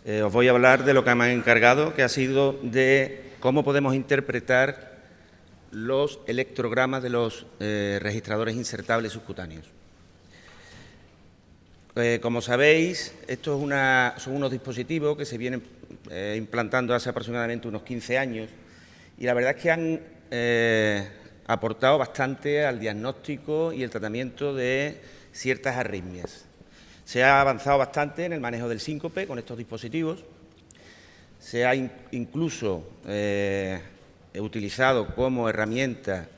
Os voy a hablar de lo que me han encargado, que ha sido de cómo podemos interpretar los electrogramas de los registradores insertables subcutáneos. Como sabéis, estos son unos dispositivos que se vienen implantando hace aproximadamente unos 15 años y la verdad es que han aportado bastante al diagnóstico y el tratamiento de ciertas arritmias. Se ha avanzado bastante en el manejo del síncope con estos dispositivos. Se ha incluso utilizado como herramienta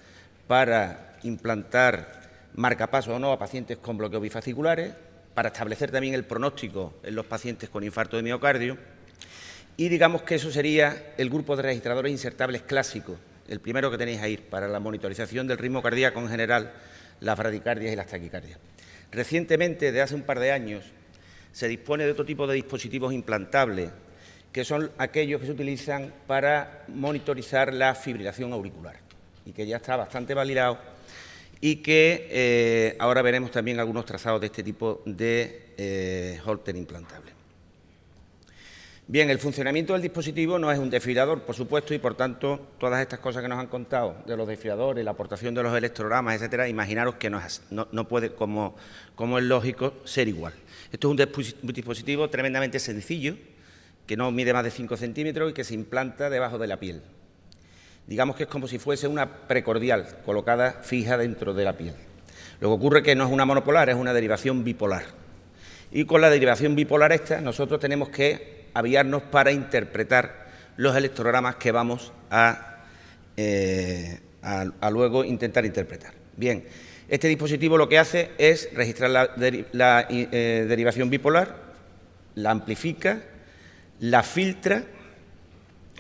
para implantar marcapasos o no a pacientes con bloqueos bifasciculares, para establecer también el pronóstico en los pacientes con infarto de miocardio. Y digamos que eso sería el grupo de registradores insertables clásicos, el primero que tenéis ahí, para la monitorización del ritmo cardíaco en general, las bradicardias y las taquicardias. Recientemente, desde hace un par de años, se dispone de otro tipo de dispositivos implantables, que son aquellos que se utilizan para monitorizar la fibrilación auricular y que ya está bastante validado y que ahora veremos también algunos trazados de este tipo de Holter implantable. Bien, el funcionamiento del dispositivo no es un desfibrilador, por supuesto, y por tanto todas estas cosas que nos han contado de los desfibriladores, la aportación de los electrogramas, etcétera, imaginaros que no puede, como es lógico, ser igual. Esto es un dispositivo tremendamente sencillo, que no mide más de 5 centímetros y que se implanta debajo de la piel. Digamos que es como si fuese una precordial colocada fija dentro de la piel. Lo que ocurre es que no es una monopolar, es una derivación bipolar. Y con la derivación bipolar esta, nosotros tenemos que aviarnos para interpretar los electrogramas que vamos a luego intentar interpretar. Bien, este dispositivo lo que hace es registrar la derivación bipolar, la amplifica, la filtra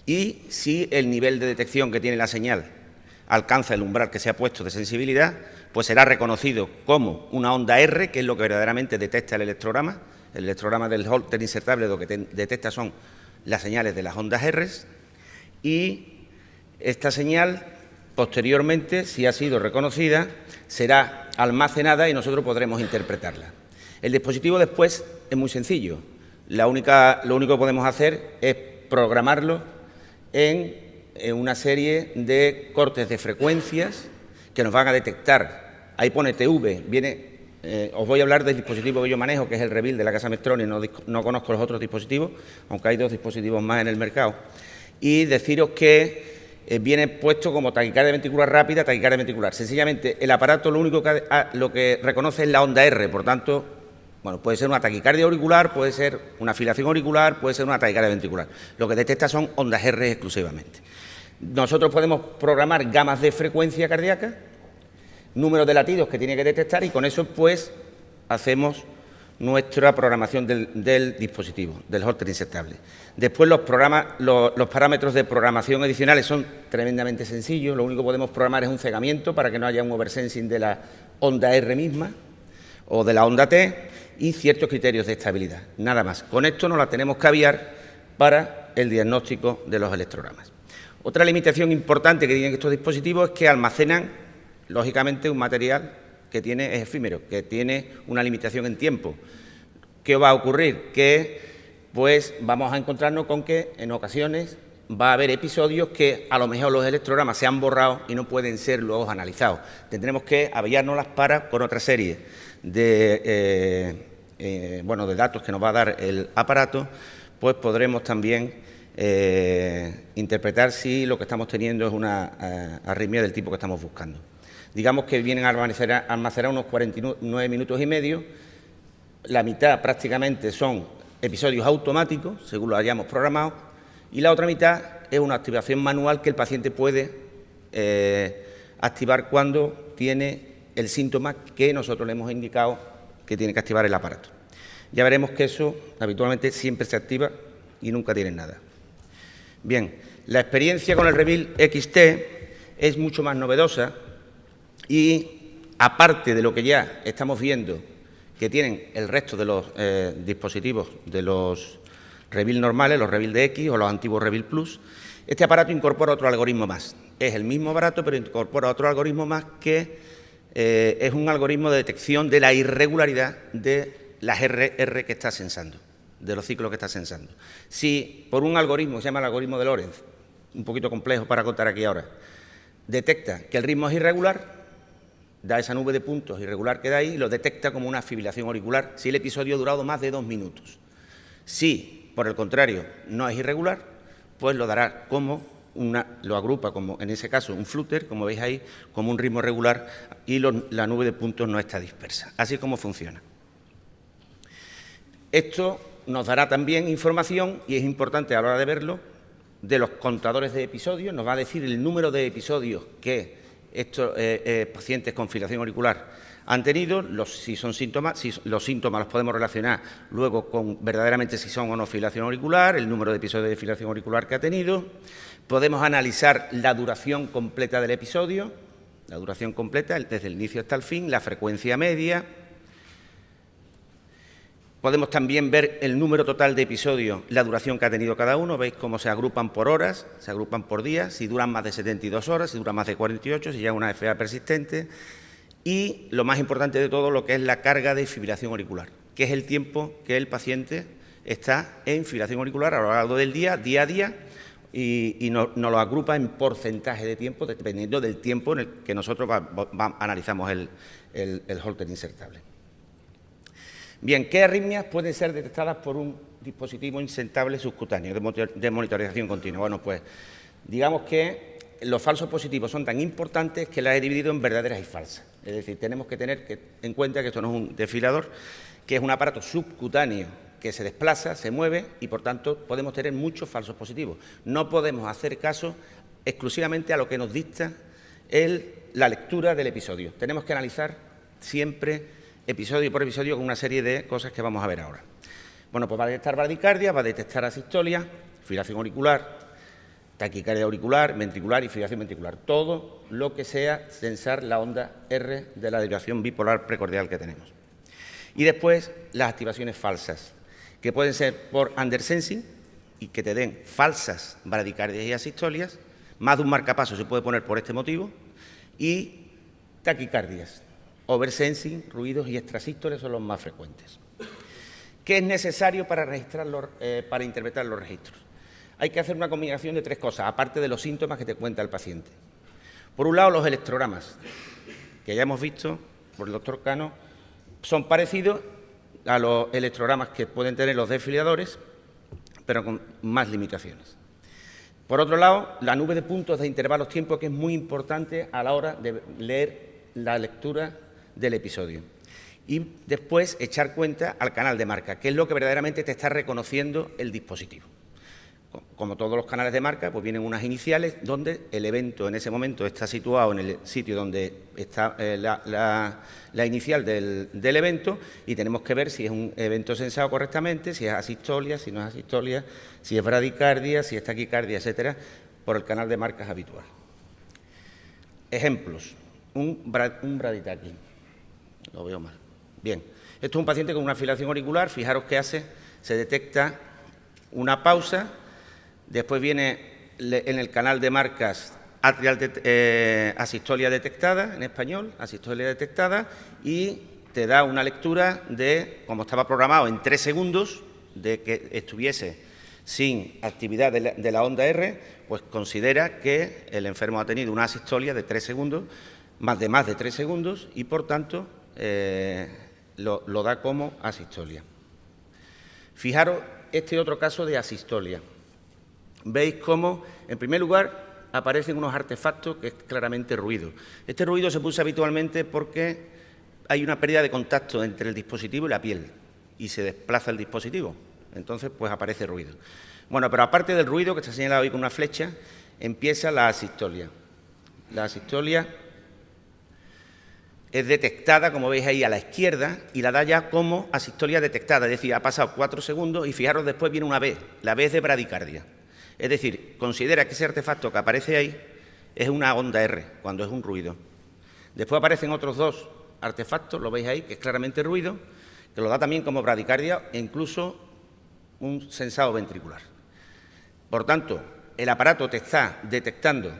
y si el nivel de detección que tiene la señal alcanza el umbral que se ha puesto de sensibilidad, pues será reconocido como una onda R, que es lo que verdaderamente detecta el electrograma. El electrograma del Holter insertable lo que detecta son las señales de las ondas R y esta señal, posteriormente, si ha sido reconocida, será almacenada y nosotros podremos interpretarla. El dispositivo después es muy sencillo. Lo único que podemos hacer es programarlo en una serie de cortes de frecuencias que nos van a detectar. Ahí pone TV, os voy a hablar del dispositivo que yo manejo, que es el Revil de la casa Mestroni, no conozco los otros dispositivos, aunque hay 2 dispositivos más en el mercado, y deciros que viene puesto como taquicardia ventricular rápida, taquicardia ventricular. Sencillamente, el aparato lo que reconoce es la onda R, por tanto, bueno, puede ser una taquicardia auricular, puede ser una fibrilación auricular, puede ser una taquicardia ventricular. Lo que detecta son ondas R exclusivamente. Nosotros podemos programar gamas de frecuencia cardíaca, números de latidos que tiene que detectar y con eso pues hacemos nuestra programación del dispositivo, del Holter insertable. Después los parámetros de programación adicionales son tremendamente sencillos, lo único que podemos programar es un cegamiento para que no haya un oversensing de la onda R misma o de la onda T y ciertos criterios de estabilidad, nada más. Con esto nos la tenemos que aviar para el diagnóstico de los electrogramas. Otra limitación importante que tienen estos dispositivos es que almacenan lógicamente un material que es efímero, que tiene una limitación en tiempo. ¿Qué va a ocurrir? Que pues vamos a encontrarnos con que en ocasiones va a haber episodios que a lo mejor los electrogramas se han borrado y no pueden ser luego analizados. Tendremos que aviárnoslas con otra serie de datos que nos va a dar el aparato, pues podremos también interpretar si lo que estamos teniendo es una arritmia del tipo que estamos buscando. Digamos que vienen a almacenar unos 49 minutos y medio, la mitad prácticamente son episodios automáticos, según lo hayamos programado, y la otra mitad es una activación manual que el paciente puede activar cuando tiene el síntoma que nosotros le hemos indicado que tiene que activar el aparato. Ya veremos que eso habitualmente siempre se activa y nunca tiene nada. Bien, la experiencia con el Revil XT es mucho más novedosa y, aparte de lo que ya estamos viendo que tienen el resto de los dispositivos de los Revil normales, los Revil DX o los antiguos Revil Plus, este aparato incorpora otro algoritmo más. Es el mismo aparato, pero incorpora otro algoritmo más que es un algoritmo de detección de la irregularidad de las RR que está sensando. de los ciclos que está sensando. Si por un algoritmo, se llama el algoritmo de Lorentz, un poquito complejo para contar aquí ahora, detecta que el ritmo es irregular, da esa nube de puntos irregular que da ahí y lo detecta como una fibrilación auricular si el episodio ha durado más de 2 minutos. Si, por el contrario, no es irregular, pues lo dará como lo agrupa como, en ese caso, un flutter, como veis ahí, como un ritmo regular y la nube de puntos no está dispersa. Así es como funciona. Esto nos dará también información, y es importante a la hora de verlo, de los contadores de episodios. Nos va a decir el número de episodios que estos pacientes con fibrilación auricular han tenido, si son síntomas, si los síntomas los podemos relacionar luego con verdaderamente si son o no fibrilación auricular, el número de episodios de fibrilación auricular que ha tenido. Podemos analizar la duración completa del episodio, la duración completa desde el inicio hasta el fin, la frecuencia media. Podemos también ver el número total de episodios, la duración que ha tenido cada uno. Veis cómo se agrupan por horas, se agrupan por días, si duran más de 72 horas, si duran más de 48, si ya es una FA persistente. Y lo más importante de todo, lo que es la carga de fibrilación auricular, que es el tiempo que el paciente está en fibrilación auricular a lo largo del día, día a día, y nos lo agrupa en porcentaje de tiempo, dependiendo del tiempo en el que nosotros analizamos el Holter insertable. Bien, ¿qué arritmias pueden ser detectadas por un dispositivo insertable subcutáneo de monitorización continua? Bueno, pues digamos que los falsos positivos son tan importantes que las he dividido en verdaderas y falsas. Es decir, tenemos que tener en cuenta que esto no es un desfibrilador, que es un aparato subcutáneo que se desplaza, se mueve y, por tanto, podemos tener muchos falsos positivos. No podemos hacer caso exclusivamente a lo que nos dicta la lectura del episodio. Tenemos que analizar siempre episodio por episodio con una serie de cosas que vamos a ver ahora. Bueno, pues va a detectar bradicardia, va a detectar asistolia, fibrilación auricular, taquicardia auricular, ventricular y fibrilación ventricular. Todo lo que sea sensar la onda R de la derivación bipolar precordial que tenemos. Y después las activaciones falsas, que pueden ser por undersensing y que te den falsas bradicardias y asistolias. Más de un marcapaso se puede poner por este motivo. Y taquicardias. Oversensing, ruidos y extrasístoles son los más frecuentes. ¿Qué es necesario para para interpretar los registros? Hay que hacer una combinación de 3 cosas, aparte de los síntomas que te cuenta el paciente. Por un lado, los electrogramas, que ya hemos visto por el doctor Cano, son parecidos a los electrogramas que pueden tener los desfibriladores, pero con más limitaciones. Por otro lado, la nube de puntos de intervalos tiempo, que es muy importante a la hora de leer la lectura del episodio. Y después echar cuenta al canal de marca, que es lo que verdaderamente te está reconociendo el dispositivo. Como todos los canales de marca, pues vienen unas iniciales donde el evento en ese momento está situado en el sitio donde está la inicial del evento, y tenemos que ver si es un evento sensado correctamente, si es asistolia, si no es asistolia, si es bradicardia, si es taquicardia, etcétera, por el canal de marcas habitual. Ejemplos. Un braditaqui. Lo veo mal. Bien. Esto es un paciente con una fibrilación auricular. Fijaros qué hace. Se detecta una pausa. Después viene en el canal de marcas atrial asistolia detectada, en español, asistolia detectada, y te da una lectura de, como estaba programado, en 3 segundos, de que estuviese sin actividad de la onda R, pues considera que el enfermo ha tenido una asistolia de 3 segundos, más de 3 segundos, y por tanto lo da como asistolia. Fijaros este otro caso de asistolia. Veis cómo, en primer lugar, aparecen unos artefactos que es claramente ruido. Este ruido se produce habitualmente porque hay una pérdida de contacto entre el dispositivo y la piel y se desplaza el dispositivo. Entonces, pues aparece ruido. Bueno, pero aparte del ruido, que está señalado ahí con una flecha, empieza la asistolia. La asistolia es detectada, como veis ahí a la izquierda, y la da ya como asistolia detectada, es decir, ha pasado 4 segundos y fijaros, después viene una B, la B es de bradicardia. Es decir, considera que ese artefacto que aparece ahí es una onda R, cuando es un ruido. Después aparecen otros 2 artefactos, lo veis ahí, que es claramente ruido, que lo da también como bradicardia e incluso un sensado ventricular. Por tanto, el aparato te está detectando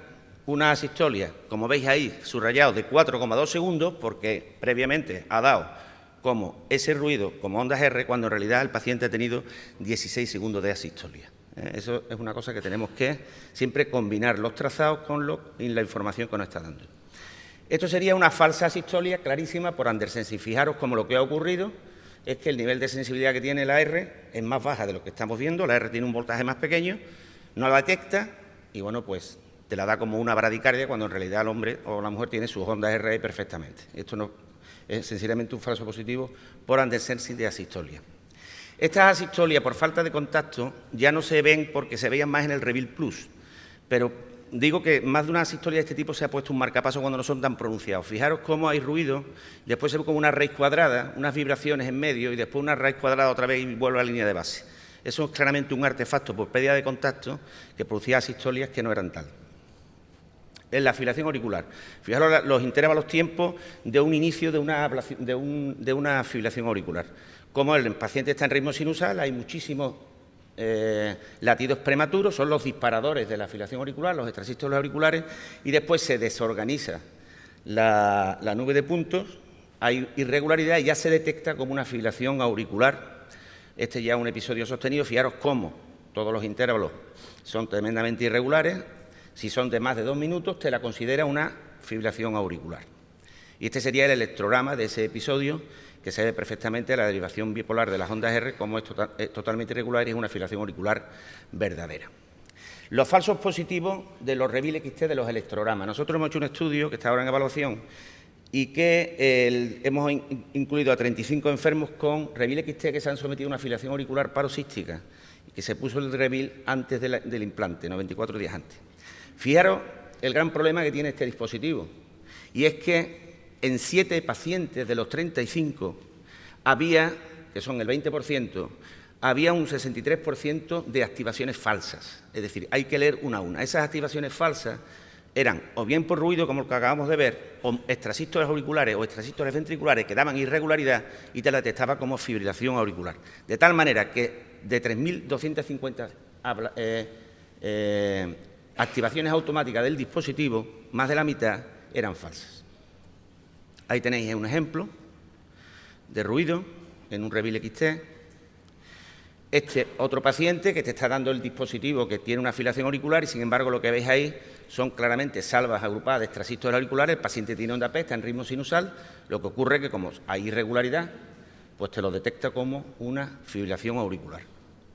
una asistolia, como veis ahí, subrayado, de 4,2 segundos, porque previamente ha dado como ese ruido, como ondas R, cuando en realidad el paciente ha tenido 16 segundos de asistolia. Eso es una cosa que tenemos que siempre combinar los trazados con la información que nos está dando. Esto sería una falsa asistolia clarísima por Andersen. Si fijaros cómo lo que ha ocurrido es que el nivel de sensibilidad que tiene la R es más baja de lo que estamos viendo. La R tiene un voltaje más pequeño, no la detecta y, bueno, pues te la da como una bradicardia cuando en realidad el hombre o la mujer tiene sus ondas R perfectamente. Esto no es sencillamente un falso positivo por Andersen de asistolia. Estas asistolias por falta de contacto ya no se ven porque se veían más en el Reveal Plus, pero digo que más de una asistolia de este tipo se ha puesto un marcapaso cuando no son tan pronunciados. Fijaros cómo hay ruido, después se ve como una raíz cuadrada, unas vibraciones en medio y después una raíz cuadrada otra vez y vuelve a la línea de base. Eso es claramente un artefacto por pérdida de contacto que producía asistolias que no eran tal. En la fibrilación auricular. Fijaros los intervalos tiempos de un inicio de una fibrilación auricular. Como el paciente está en ritmo sinusal, hay muchísimos latidos prematuros, son los disparadores de la fibrilación auricular, los extrasístoles auriculares, y después se desorganiza la nube de puntos, hay irregularidad y ya se detecta como una fibrilación auricular. Este ya es un episodio sostenido. Fijaros cómo todos los intervalos son tremendamente irregulares. Si son de más de 2 minutos, te la considera una fibrilación auricular. Y este sería el electrograma de ese episodio, que se ve perfectamente la derivación bipolar de las ondas R, como es totalmente irregular y es una fibrilación auricular verdadera. Los falsos positivos de los Reveal XT de los electrogramas. Nosotros hemos hecho un estudio que está ahora en evaluación y que hemos incluido a 35 enfermos con Reveal XT que se han sometido a una fibrilación auricular paroxística y que se puso el Reveal antes del implante, 94 días antes. Fijaros el gran problema que tiene este dispositivo, y es que en 7 pacientes de los 35 había, que son el 20%, había un 63% de activaciones falsas. Es decir, hay que leer una a una. Esas activaciones falsas eran o bien por ruido, como lo que acabamos de ver, o extrasístoles auriculares o extrasístoles ventriculares que daban irregularidad y te la detectaba como fibrilación auricular. De tal manera que de 3.250 activaciones automáticas del dispositivo, más de la mitad eran falsas. Ahí tenéis un ejemplo de ruido en un Reveal XT. Este otro paciente que te está dando el dispositivo que tiene una fibrilación auricular y, sin embargo, lo que veis ahí son claramente salvas agrupadas de extrasístoles auriculares. El paciente tiene onda P, está en ritmo sinusal. Lo que ocurre es que, como hay irregularidad, pues te lo detecta como una fibrilación auricular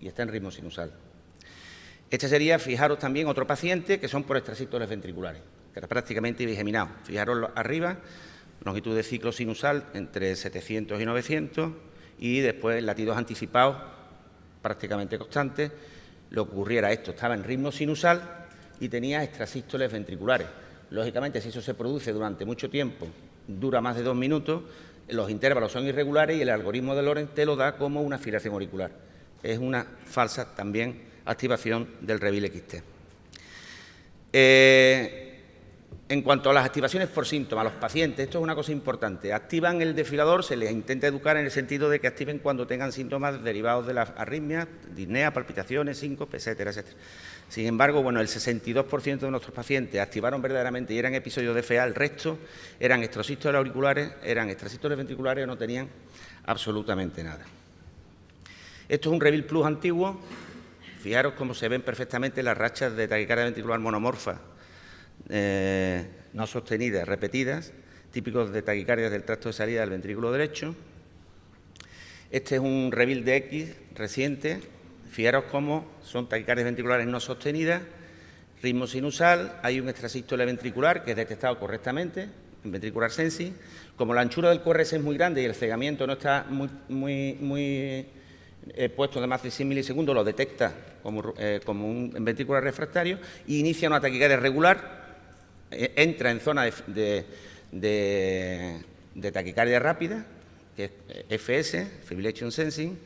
y está en ritmo sinusal. Este sería, fijaros también, otro paciente que son por extrasístoles ventriculares, que era prácticamente bigeminado. Fijaros arriba, longitud de ciclo sinusal entre 700 y 900 y después latidos anticipados prácticamente constantes. Lo que ocurriera era esto, estaba en ritmo sinusal y tenía extrasístoles ventriculares. Lógicamente, si eso se produce durante mucho tiempo, dura más de 2 minutos, los intervalos son irregulares y el algoritmo de Lorentz te lo da como una fibrilación auricular. Es una falsa también activación del Reveal XT. En cuanto a las activaciones por síntomas, los pacientes, esto es una cosa importante, activan el desfibrilador, se les intenta educar en el sentido de que activen cuando tengan síntomas derivados de las arritmias, disnea, palpitaciones, síncope, etcétera, etcétera. Sin embargo, bueno, el 62% de nuestros pacientes activaron verdaderamente y eran episodios de FA, el resto eran extrasístoles auriculares, eran extrasístoles ventriculares o no tenían absolutamente nada. Esto es un Reveal Plus antiguo. Fijaros cómo se ven perfectamente las rachas de taquicardia ventricular monomorfa no sostenidas, repetidas, típicos de taquicardias del tracto de salida del ventrículo derecho. Este es un Reveal DX reciente. Fijaros cómo son taquicardias ventriculares no sostenidas, ritmo sinusal, hay un extrasístole ventricular que es detectado correctamente en ventricular sensing. Como la anchura del QRS es muy grande y el cegamiento no está muy puesto de más de 100 milisegundos, lo detecta como un ventricular refractario y inicia una taquicardia regular, entra en zona de taquicardia rápida, que es FS, Fibrillation Sensing,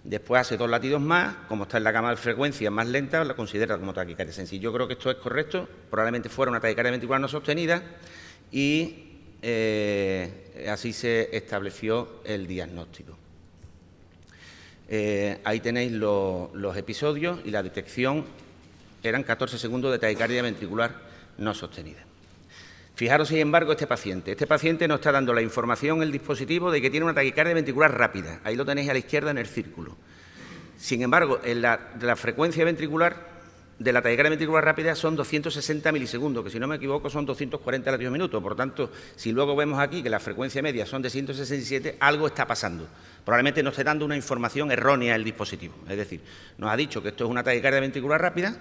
después hace 2 latidos más, como está en la gama de frecuencia más lenta, la considera como taquicardia sensing. Yo creo que esto es correcto, probablemente fuera una taquicardia ventricular no sostenida y así se estableció el diagnóstico. Ahí tenéis los episodios y la detección eran 14 segundos de taquicardia ventricular no sostenida. Fijaros, sin embargo, este paciente nos está dando la información, el dispositivo, de que tiene una taquicardia ventricular rápida. Ahí lo tenéis a la izquierda en el círculo. Sin embargo, la frecuencia ventricular de la taquicardia ventricular rápida son 260 milisegundos, que si no me equivoco son 240 latidos minutos. Por tanto, si luego vemos aquí que la frecuencia media son de 167, algo está pasando. Probablemente nos esté dando una información errónea el dispositivo. Es decir, nos ha dicho que esto es una taquicardia ventricular rápida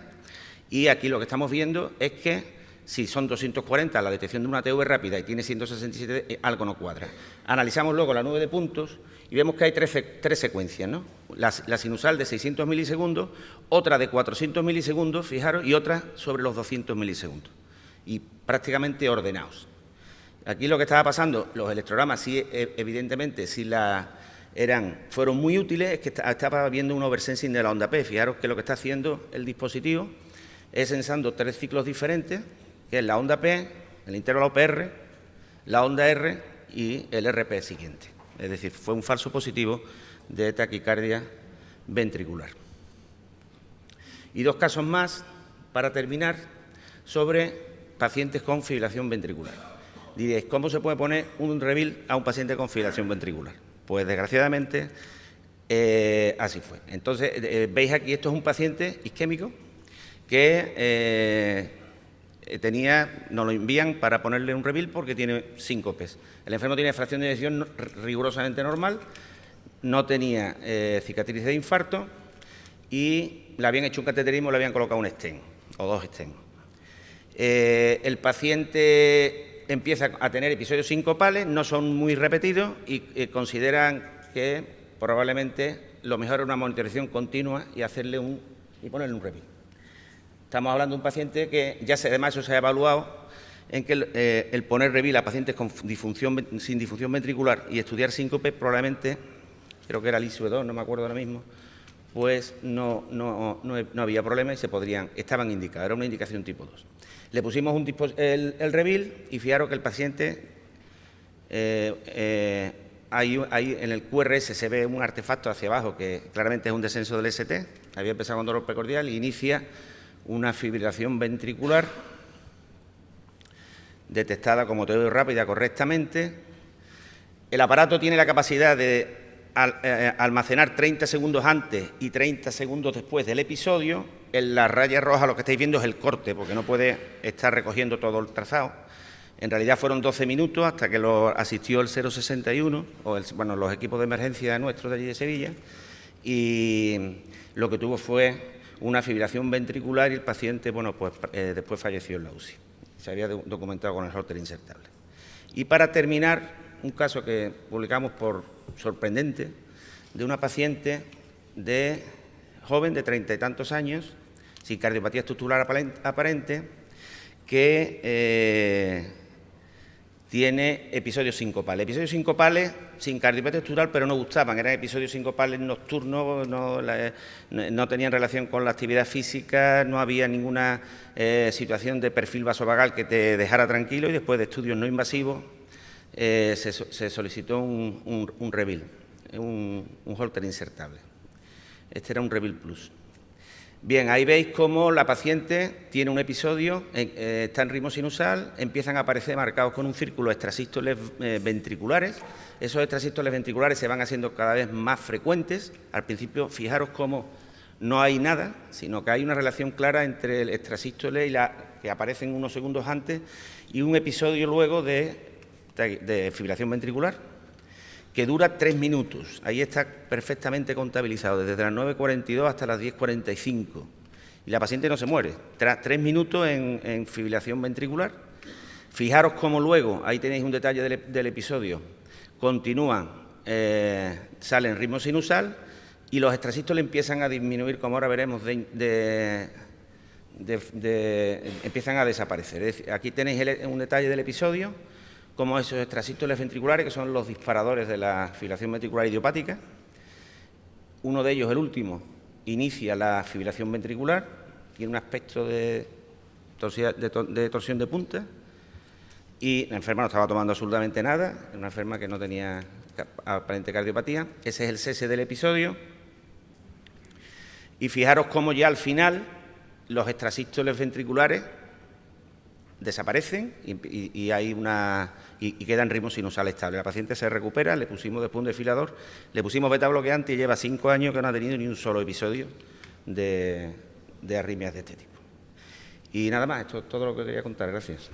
y aquí lo que estamos viendo es que si son 240 la detección de una ATV rápida y tiene 167, algo no cuadra. Analizamos luego la nube de puntos y vemos que hay tres secuencias, ¿no? La sinusal de 600 milisegundos, otra de 400 milisegundos, fijaros, y otra sobre los 200 milisegundos. Y prácticamente ordenados. Aquí lo que estaba pasando, los electrogramas sí, evidentemente, sí fueron muy útiles, es que estaba viendo un oversensing de la onda P. Fijaros que lo que está haciendo el dispositivo es sensando 3 ciclos diferentes, que es la onda P, el intervalo PR, la onda R y el RP siguiente. Es decir, fue un falso positivo de taquicardia ventricular. Y 2 casos más, para terminar, sobre pacientes con fibrilación ventricular. Diréis, ¿cómo se puede poner un Revil a un paciente con fibrilación ventricular? Pues, desgraciadamente, así fue. Entonces, veis aquí, esto es un paciente isquémico que nos lo envían para ponerle un Revil porque tiene síncopes. El enfermo tiene fracción de eyección rigurosamente normal, no tenía cicatriz de infarto y le habían hecho un cateterismo, le habían colocado un stent o 2 stents. El paciente empieza a tener episodios sincopales, no son muy repetidos y consideran que probablemente lo mejor es una monitorización continua y ponerle un Revil. Estamos hablando de un paciente que además eso se ha evaluado en que el poner Revil a pacientes sin disfunción ventricular y estudiar síncope probablemente, creo que era el ISV2, no me acuerdo ahora mismo, pues no había problema y estaban indicados, era una indicación tipo 2. Le pusimos el Revil y fijaros que el paciente, ahí en el QRS se ve un artefacto hacia abajo que claramente es un descenso del ST, había empezado con dolor precordial y inicia una fibrilación ventricular detectada como TEO rápida correctamente. El aparato tiene la capacidad de almacenar 30 segundos antes y 30 segundos después del episodio. En la raya roja lo que estáis viendo es el corte, porque no puede estar recogiendo todo el trazado. En realidad fueron 12 minutos hasta que lo asistió el 061, los equipos de emergencia nuestros de allí de Sevilla, y lo que tuvo fue una fibrilación ventricular y el paciente, después falleció en la UCI. Se había documentado con el holter insertable. Y para terminar, un caso que publicamos por sorprendente, de una paciente joven de 30 y tantos años, sin cardiopatía estructural aparente, que tiene episodios sincopales. Episodios sincopales sin cardiopatía estructural, pero no gustaban. Eran episodios sincopales nocturnos, no tenían relación con la actividad física, no había ninguna situación de perfil vasovagal que te dejara tranquilo y después de estudios no invasivos se solicitó un Revil, un holter insertable. Este era un Revil Plus. Bien, ahí veis cómo la paciente tiene un episodio, está en ritmo sinusal, empiezan a aparecer marcados con un círculo extrasístoles ventriculares. Esos extrasístoles ventriculares se van haciendo cada vez más frecuentes. Al principio, fijaros cómo no hay nada, sino que hay una relación clara entre el extrasístole y que aparecen unos segundos antes y un episodio luego de fibrilación ventricular que dura 3 minutos. Ahí está perfectamente contabilizado, desde las 9:42 hasta las 10:45. Y la paciente no se muere. 3 minutos en fibrilación ventricular. Fijaros cómo luego, ahí tenéis un detalle del episodio, continúan, sale en ritmo sinusal y los extrasístoles empiezan a disminuir, como ahora veremos, empiezan a desaparecer. Es decir, aquí tenéis un detalle del episodio, como esos extrasístoles ventriculares, que son los disparadores de la fibrilación ventricular idiopática. Uno de ellos, el último, inicia la fibrilación ventricular, tiene un aspecto de torsión de punta y la enferma no estaba tomando absolutamente nada, era una enferma que no tenía aparente cardiopatía. Ese es el cese del episodio. Y fijaros cómo ya al final los extrasístoles ventriculares desaparecen y hay y queda en ritmo sinusal estable. La paciente se recupera, le pusimos después un desfibrilador, le pusimos beta bloqueante y lleva 5 años que no ha tenido ni un solo episodio de arritmias de este tipo. Y nada más, esto es todo lo que quería contar. Gracias.